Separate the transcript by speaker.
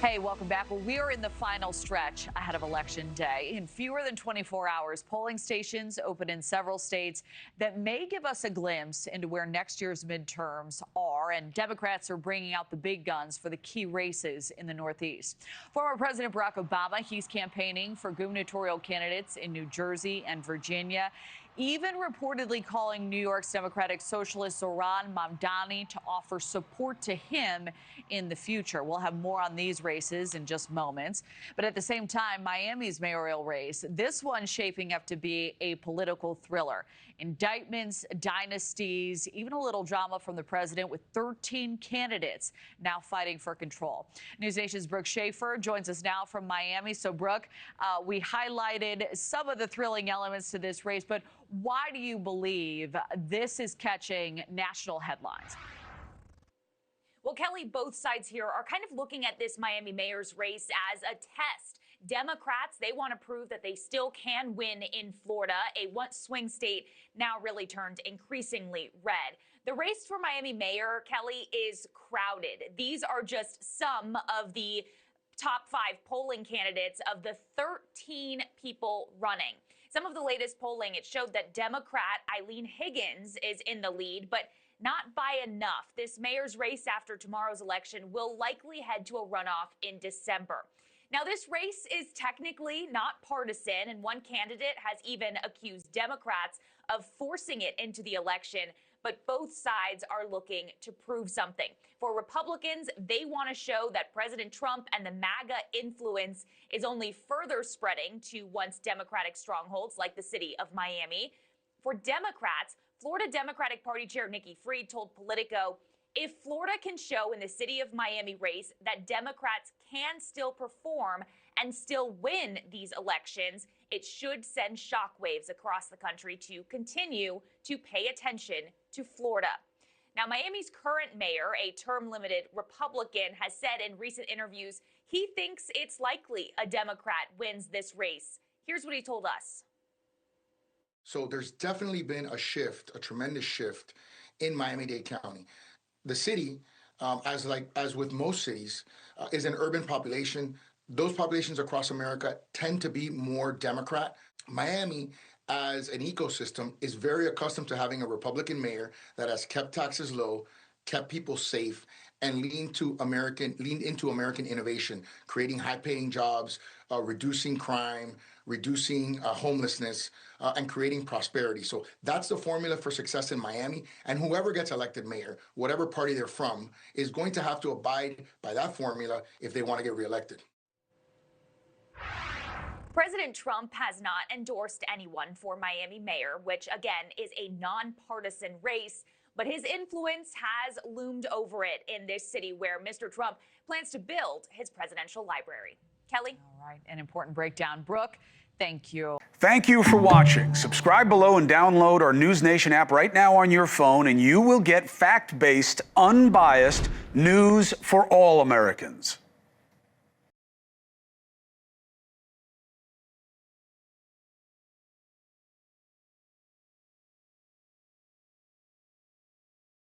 Speaker 1: Hey, welcome back. Well, we are in the final stretch ahead of Election Day. In fewer than 24 hours, polling stations open in several states that may give us a glimpse into where next year's midterms are. And Democrats are bringing out the big guns for the key races in the Northeast. Former President Barack Obama, he's campaigning for gubernatorial candidates in New Jersey and Virginia, even reportedly calling New York's Democratic Socialist Zohran Mamdani to offer support to him in the future. We'll have more on these races in just moments. But at the same time, Miami's mayoral race, this one's shaping up to be a political thriller. Indictments, dynasties, even a little drama from the president with 13 candidates now fighting for control. NewsNation's Brooke Shafer joins us now from Miami. So, Brooke, we highlighted some of the thrilling elements to this race, but why do you believe this is catching national headlines?
Speaker 2: Well, Kelly, both sides here are kind of looking at this Miami mayor's race as a test. Democrats, they want to prove that they still can win in Florida, a once swing state now really turned increasingly red. The race for Miami mayor, Kelly, is crowded. These are just some of the top 5 polling candidates of the 13 people running. Some of the latest polling, it showed that Democrat Eileen Higgins is in the lead, but not by enough. This mayor's race after tomorrow's election will likely head to a runoff in December. Now, this race is technically not partisan, and one candidate has even accused Democrats of forcing it into the election. But both sides are looking to prove something. For Republicans, they want to show that President Trump and the MAGA influence is only further spreading to once Democratic strongholds like the city of Miami. For Democrats, Florida Democratic Party Chair Nikki Fried told Politico, if Florida can show in the city of Miami race that Democrats can still perform and still win these elections, it should send shockwaves across the country to continue to pay attention to Florida. Now, Miami's current mayor, a term-limited Republican, has said in recent interviews he thinks it's likely a Democrat wins this race. Here's what he told us.
Speaker 3: So there's definitely been a shift, a tremendous shift in Miami-Dade County. The city, as with most cities, is an urban population. Those populations across America tend to be more Democrat. Miami, as an ecosystem, is very accustomed to having a Republican mayor that has kept taxes low, kept people safe, and leaned into American innovation, creating high-paying jobs, reducing crime, reducing homelessness, and creating prosperity. So that's the formula for success in Miami. And whoever gets elected mayor, whatever party they're from, is going to have to abide by that formula if they want to get reelected.
Speaker 2: President Trump has not endorsed anyone for Miami mayor, which again is a nonpartisan race, but his influence has loomed over it in this city where Mr. Trump plans to build his presidential library. Kelly?
Speaker 1: All right, an important breakdown. Brooke, thank you.
Speaker 4: Thank you for watching. Subscribe below and download our NewsNation app right now on your phone, and you will get fact-based, unbiased news for all Americans.